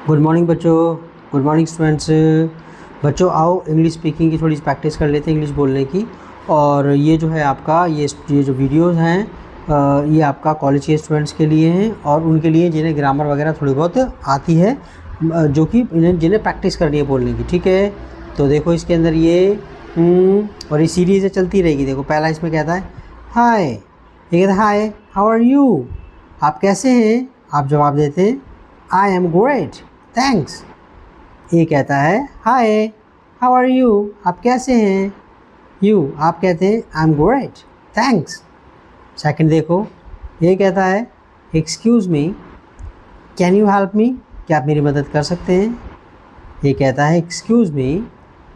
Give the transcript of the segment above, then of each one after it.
Good morning बच्चों, good morning students. बच्चों आओ इंग्लिश स्पीकिंग की थोड़ी प्रैक्टिस कर लेते हैं, इंग्लिश बोलने की। और ये जो है आपका ये जो वीडियोस हैं ये आपका कॉलेज के स्टूडेंट्स के लिए हैं और उनके लिए जिन्हें ग्रामर वगैरह थोड़ी बहुत आती है, जो कि जिन्हें प्रैक्टिस करनी है बोलने की। ठीक है, तो देखो इसके अंदर ये और ये सीरीज़ चलती रहेगी। देखो पहला इसमें कहता है हाय, ये कहता है हाय हाउ आर यू, आप कैसे हैं। आप जवाब देते हैं आई एम ग्रेट थैंक्स। ये कहता है हाय हाउ आर यू, आप कैसे हैं। यू आप कहते हैं I am great thanks. Second देखो, ये कहता है excuse me can you help me, क्या आप मेरी मदद कर सकते हैं। ये कहता है excuse me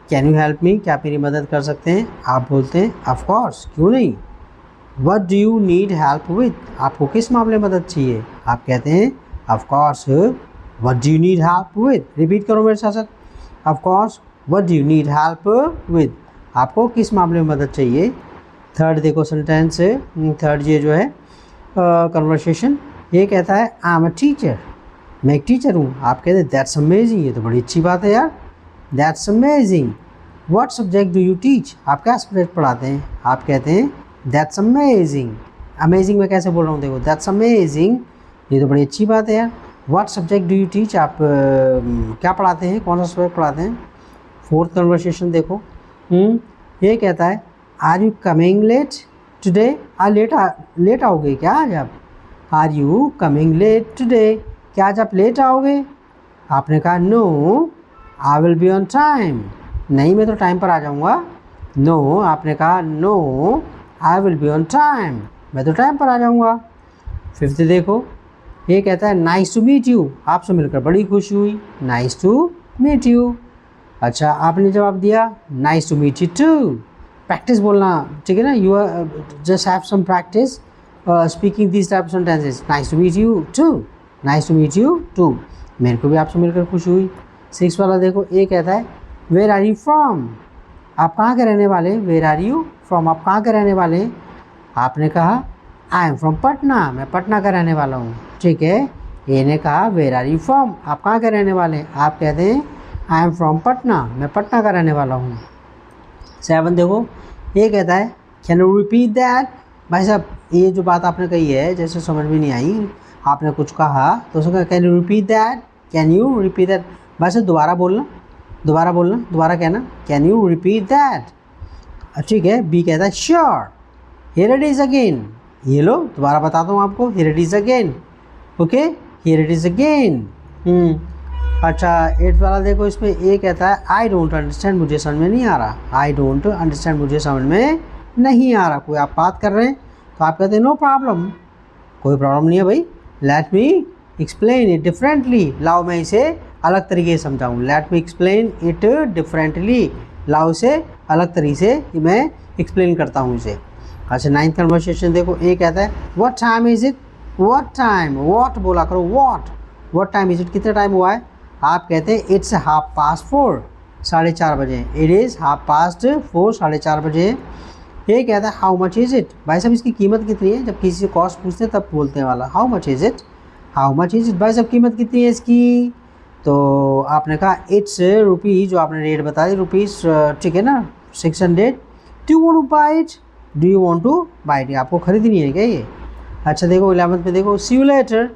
can you help me, क्या आप मेरी मदद कर सकते हैं। आप बोलते हैं ऑफ कोर्स, क्यों नहीं। What do you need help with, आपको किस मामले में मदद चाहिए। आप कहते हैं of course what do you need help with. Repeat करो मेरे साथ साथ, of course what do you need help with, आपको किस मामले में मदद चाहिए। थर्ड देखो सेंटेंस, थर्ड ये जो है कन्वर्सेशन, ये कहता है आई एम अ टीचर, मैं एक टीचर हूँ। आप कहते हैं दैट्स अमेजिंग, ये तो बड़ी अच्छी बात है यार, that's amazing. What subject do you teach, आप क्या सब्जेक्ट पढ़ाते हैं। आप कहते हैं दैट्स अमेजिंग। अमेजिंग मैं कैसे बोल रहा हूँ, देखो दैट्स अमेजिंग, ये तो बड़ी अच्छी बात है यार। What subject do you teach, आप क्या पढ़ाते हैं, कौन सा सब्जेक्ट पढ़ाते हैं। फोर्थ कन्वर्सेशन देखो, ये कहता है are you coming late today, late आओगे क्या आज आप। Are you coming late today, क्या आज आप लेट आओगे। आपने कहा no I will be on time, नहीं मैं तो टाइम पर आ जाऊँगा। नो आपने कहा no I will be on time, मैं तो टाइम पर आ जाऊँगा। फिफ्थ देखो, ये कहता है नाइस टू मीट यू, आपसे मिलकर बड़ी खुशी हुई, नाइस टू मीट यू। अच्छा आपने जवाब दिया nice to meet you too. Practice बोलना, ठीक है ना, you just have some practice speaking this type sentences. Nice to meet you too, nice to meet you too, मेरे को भी आपसे मिलकर खुशी हुई। सिक्स वाला देखो, ये कहता है वेयर आर यू फ्रॉम, आप कहाँ के रहने वाले। वेयर आर यू फ्रॉम, आप कहाँ के रहने वाले। आपने कहा आई एम फ्रॉम पटना, मैं पटना का रहने वाला हूँ। ठीक है, ये ने कहा वेयर आर यू फ्रॉम, आप कहाँ के रहने वाले। आप कहते हैं आई एम फ्रॉम पटना, मैं पटना का रहने वाला हूँ। सेवन देखो, ये कहता है कैन यू रिपीट दैट, भाई साहब ये जो बात आपने कही है जैसे समझ में नहीं आई, आपने कुछ कहा तो उसने कहा can you repeat that, can you repeat that, भाई साहब दोबारा बोलना, दोबारा बोलना, दोबारा कहना कैन यू रिपीट दैट। ठीक है, बी कहता है sure, here it is again, ये लो दोबारा बताता हूँ आपको, here it is again. Okay, here it is again. अच्छा एट्थ वाला देखो, इसमें ये कहता है आई डोंट अंडरस्टैंड, मुझे समझ में नहीं आ रहा। आई डोंट अंडरस्टैंड, मुझे समझ में नहीं आ रहा। कोई आप बात कर रहे हैं तो आप कहते हैं नो प्रॉब्लम, कोई प्रॉब्लम नहीं है भाई, let me explain it differently, लाओ मैं इसे अलग तरीके से समझाऊँ। Let me explain it differently, लाओ इसे अलग तरीके से मैं एक्सप्लेन करता हूँ इसे। अच्छा नाइन्थ कन्वर्सेशन देखो, ये कहता है what time is it, what time, what बोला करो, व्हाट टाइम इज़ इट, कितना टाइम हुआ है। आप कहते हैं इट्स 4:30, 4:30 बजे। इट इज़ 4:30, 4:30 बजे। ये कहता है हाउ मच इज़ इट, भाई साहब इसकी कीमत कितनी है। जब किसी से कॉस्ट पूछते हैं तब बोलते हैं वाला how much is it, how much is it, भाई साहब कीमत कितनी है इसकी। तो आपने कहा इट्स रुपीज़, जो आपने रेट बताया रुपीज़, ठीक है ना 600। Do you want to buy it, do you want to buy it, आपको खरीदनी है क्या ये। अच्छा देखो 11th में देखो सी यू लेटर,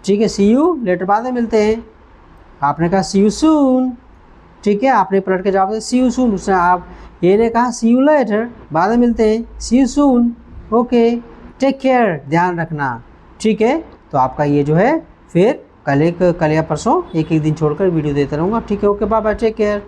ठीक है सी यू लेटर, बाद में मिलते हैं। आपने कहा सी यू सून, ठीक है, आपने पलट के जवाब दिया सी यू सून, उसने आप ये ने कहा सी यू लेटर, बाद में मिलते हैं, see you soon. Okay, take care, ध्यान रखना। ठीक है, तो आपका ये जो है फिर कल या परसों एक दिन छोड़कर वीडियो देता रहूँगा। ठीक है, okay bye bye, take care.